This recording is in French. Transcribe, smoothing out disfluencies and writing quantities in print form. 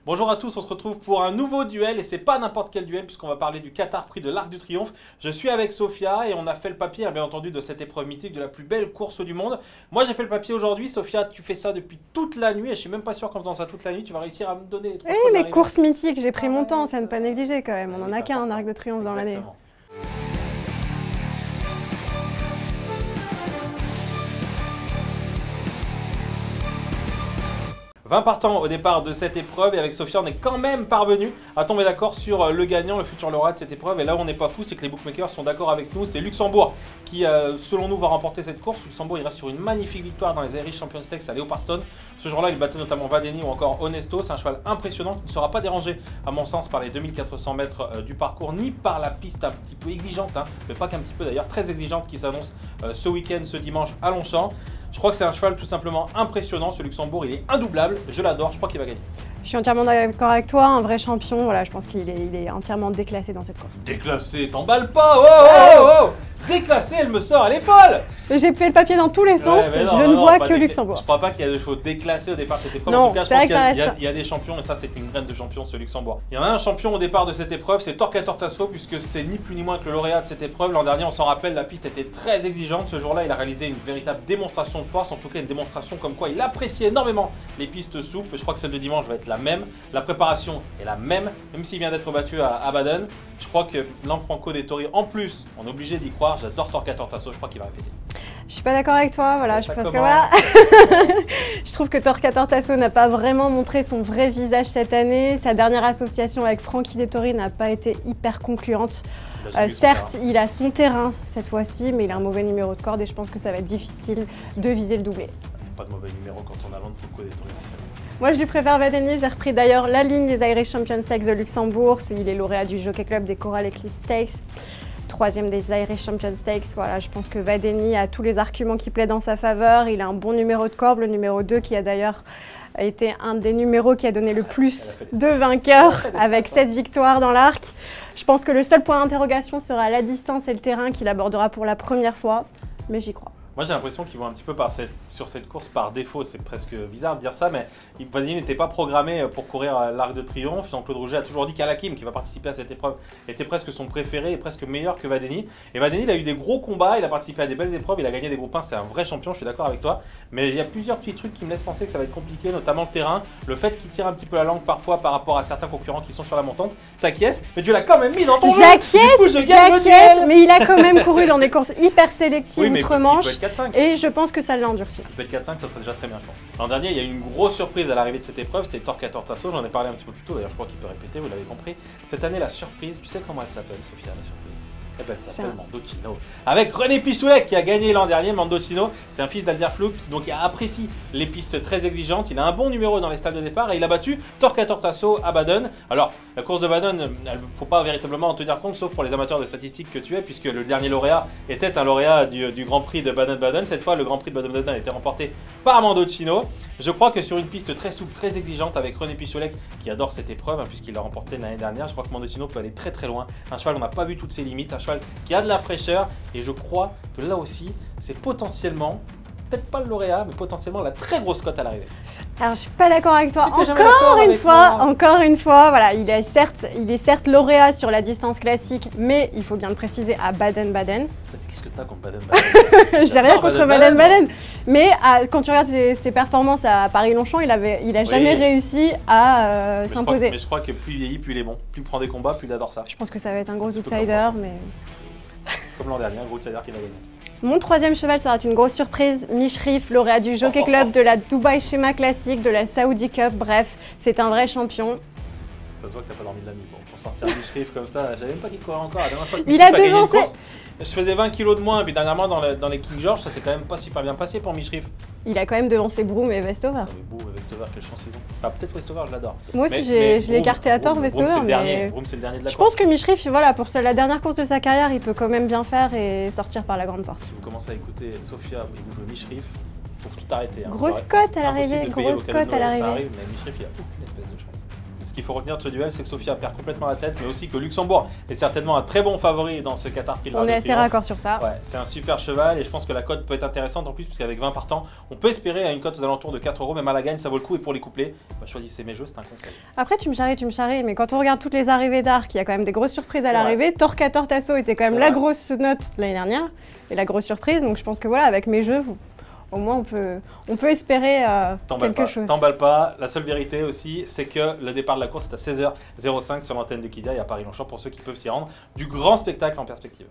Bonjour à tous, on se retrouve pour un nouveau duel et c'est pas n'importe quel duel puisqu'on va parler du Qatar Prix de l'Arc du Triomphe. Je suis avec Sophia et on a fait le papier bien entendu de cette épreuve mythique de la plus belle course du monde. Moi j'ai fait le papier aujourd'hui, Sophia tu fais ça depuis toute la nuit et je suis même pas sûr qu'en faisant ça toute la nuit tu vas réussir à me donner... Oui mais course mythique, j'ai pris mon temps, ça ne pas négliger quand même, on en a qu'un un Arc de Triomphe dans l'année. 20 partants au départ de cette épreuve et avec Sophia on est quand même parvenu à tomber d'accord sur le gagnant, le futur lauréat de cette épreuve. Et là où on n'est pas fou, c'est que les bookmakers sont d'accord avec nous. C'est Luxembourg qui selon nous va remporter cette course. Luxembourg il reste sur une magnifique victoire dans les Irish Champions Stakes à Leopardstown. Ce jour là il battait notamment Vadeni ou encore Honesto. C'est un cheval impressionnant qui ne sera pas dérangé à mon sens par les 2400 mètres du parcours ni par la piste un petit peu exigeante, mais pas qu'un petit peu d'ailleurs, très exigeante qui s'annonce ce week-end, ce dimanche à Longchamp. Je crois que c'est un cheval tout simplement impressionnant. Ce Luxembourg, il est indoublable. Je l'adore. Je crois qu'il va gagner. Je suis entièrement d'accord avec toi. Un vrai champion. Voilà, je pense qu'il est entièrement déclassé dans cette course. Déclassé, t'emballes pas. Oh, oh, oh, oh. Déclassée, elle me sort, elle est folle. J'ai fait le papier dans tous les sens, je ne vois que Luxembourg. Je crois pas qu'il y a des choses déclassées au départ de cette épreuve. Non, en tout cas, je pense qu'il y a des champions et ça c'est une graine de champion ce Luxembourg. Il y en a un champion au départ de cette épreuve, c'est Torquator Tasso puisque c'est ni plus ni moins que le lauréat de cette épreuve. L'an dernier, on s'en rappelle, la piste était très exigeante. Ce jour-là, il a réalisé une véritable démonstration de force, en tout cas une démonstration comme quoi il apprécie énormément les pistes souples. Je crois que celle de dimanche va être la même. La préparation est la même s'il vient d'être battu à Baden. Je crois que Lanfranco Dettori, en plus, on est obligé d'y croire. J'adore Torquator Tasso, je crois qu'il va répéter. Je suis pas d'accord avec toi, voilà, je pense que voilà. Je trouve que Torquator Tasso n'a pas vraiment montré son vrai visage cette année. Sa dernière association avec Frankie Dettori n'a pas été hyper concluante. Certes, il a son terrain cette fois-ci, mais il a un mauvais numéro de corde et je pense que ça va être difficile de viser le doublé. Pas de mauvais numéro quand on a Lanfranco Dettori en scène. Moi, je lui préfère Vadeni. J'ai repris d'ailleurs la ligne des Irish Champions Stakes de Luxembourg. Il est lauréat du Jockey Club des Coral Eclipse Stakes. Troisième des Irish Champions Stakes. Voilà, je pense que Vadeni a tous les arguments qui plaident en sa faveur. Il a un bon numéro de corde, le numéro 2 qui a d'ailleurs été un des numéros qui a donné le plus de vainqueurs avec 7 victoires dans l'arc. Je pense que le seul point d'interrogation sera la distance et le terrain qu'il abordera pour la première fois, mais j'y crois. Moi j'ai l'impression qu'ils vont un petit peu sur cette course par défaut, c'est presque bizarre de dire ça, mais Vadeni n'était pas programmé pour courir l'Arc de Triomphe. Jean-Claude Rouget a toujours dit qu'Alakim, qui va participer à cette épreuve, était presque son préféré et presque meilleur que Vadeni. Et Vadeni il a eu des gros combats, il a participé à des belles épreuves, il a gagné des groupes 1, c'est un vrai champion, je suis d'accord avec toi. Mais il y a plusieurs petits trucs qui me laissent penser que ça va être compliqué, notamment le terrain, le fait qu'il tire un petit peu la langue parfois par rapport à certains concurrents qui sont sur la montante. T'acquiesces, mais tu l'as quand même mis dans ton jeu. J'acquiesce, mais il a quand même couru dans des courses hyper sélectives outre-Manche. Et je pense que ça l'a endurci. Il peut être 4-5, ça serait déjà très bien, je pense. L'an dernier, il y a eu une grosse surprise à l'arrivée de cette épreuve, c'était Torquator Tasso, j'en ai parlé un petit peu plus tôt, d'ailleurs je crois qu'il peut répéter, vous l'avez compris. Cette année, la surprise, tu sais comment elle s'appelle, Sophia, la surprise? Elle s'appelle Mandocino. Avec René Pichoulet qui a gagné l'an dernier. Mandocino, c'est un fils d'Alderflouk, donc il apprécie les pistes très exigeantes. Il a un bon numéro dans les stades de départ et il a battu Torquator Tasso à Baden. Alors, la course de Baden, il ne faut pas véritablement en tenir compte, sauf pour les amateurs de statistiques que tu es, puisque le dernier lauréat était un lauréat du Grand Prix de Baden-Baden. Cette fois, le Grand Prix de Baden-Baden a été remporté par Mandocino. Je crois que sur une piste très souple, très exigeante, avec René Pichoulet qui adore cette épreuve, puisqu'il l'a remporté l'année dernière, je crois que Mandocino peut aller très très loin. Un cheval, on n'a pas vu toutes ses limites, un cheval qui a de la fraîcheur et je crois que là aussi c'est potentiellement, peut-être pas le lauréat, mais potentiellement la très grosse cote à l'arrivée. Alors je suis pas d'accord avec toi, encore une fois, voilà, il est certes lauréat sur la distance classique, mais il faut bien le préciser à Baden-Baden. Qu'est-ce que t'as contre Baden-Baden? J'ai rien contre Baden-Baden, mais quand tu regardes ses performances à Paris-Longchamp, il a jamais réussi à s'imposer. Mais je crois que plus il vieillit, plus il est bon, plus il prend des combats, plus il adore ça. Je pense que ça va être un gros outsider, mais... Comme l'an dernier, un gros outsider qui va gagner. Mon troisième cheval sera une grosse surprise, Mishrif, lauréat du Jockey Club, de la Dubai Shema Classic, de la Saudi Cup, bref, c'est un vrai champion. Ça se voit que t'as pas dormi de la nuit pour sortir Mishrif comme ça, j'avais même pas qu'il courait encore. La dernière fois que il a devancé. Je faisais 20 kilos de moins, et puis dernièrement dans les King George, ça s'est quand même pas super bien passé pour Mishrif. Il a quand même devancé Broome et Vestover. Broome et Vestover, quelle chance ils ont. Enfin, peut-être Vestover, je l'adore. Moi aussi, je l'ai écarté à tort, Vestover. Broome, c'est le dernier de la course. Je pense que Mishrif, voilà, pour la dernière course de sa carrière, il peut quand même bien faire et sortir par la grande porte. Si vous commencez à écouter Sophia et vous jouez Mishrif, il faut tout arrêter. Grosse cote à l'arrivée, grosse cote à l'arrivée. Mais Mishrif, il a aucune espèce de chance. qu'il faut retenir de ce duel, c'est que Sofia perd complètement la tête, mais aussi que Luxembourg est certainement un très bon favori dans ce Qatar Prix de l'Arc On de est assez Triomphe. raccord sur ça. Ouais, c'est un super cheval et je pense que la cote peut être intéressante en plus, puisqu'avec 20 partants, on peut espérer à une cote aux alentours de 4 €, même à la gagne, ça vaut le coup. Et pour les couplets, choisissez mes jeux, c'est un conseil. Après, tu me charries, mais quand on regarde toutes les arrivées d'Arc, il y a quand même des grosses surprises à l'arrivée. Torquator Tasso était quand même la grosse note l'année dernière et la grosse surprise. Donc je pense que voilà, avec mes jeux, au moins on peut espérer quelque chose. T'emballes pas. La seule vérité aussi, c'est que le départ de la course est à 16h05 sur l'antenne d'Equidia et à Paris-Longchamp pour ceux qui peuvent s'y rendre. Du grand spectacle en perspective.